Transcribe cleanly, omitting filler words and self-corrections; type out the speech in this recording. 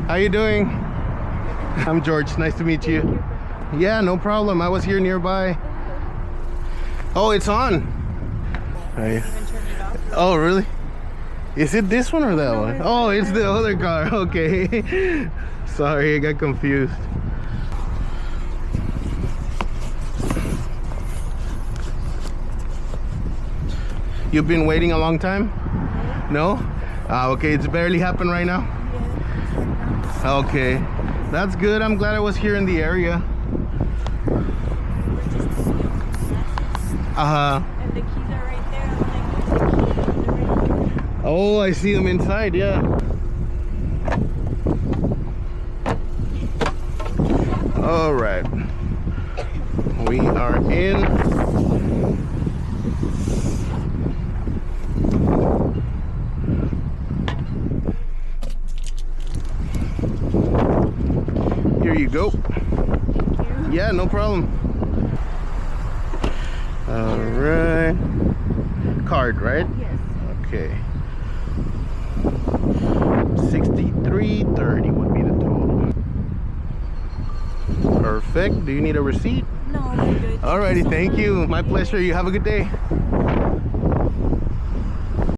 How you doing? I'm George. Nice to meet you. Yeah, no problem. I was here nearby. Oh, it's on. Oh, really? Is it this one or that one? Oh, it's the other car. Okay. Sorry, I got confused. You've been waiting a long time? No? Okay, it's barely happened right now? Okay. That's good. I'm glad I was here in the area. Uh-huh. And the keys are right there. Oh, I see them inside, yeah. All right. We are in. Here you go. Thank you. Yeah, no problem. All right. Card, right? Yes. Okay. 63.30 would be the total. Perfect. Do you need a receipt? No, we're good. Alrighty, thank you. My pleasure. You have a good day.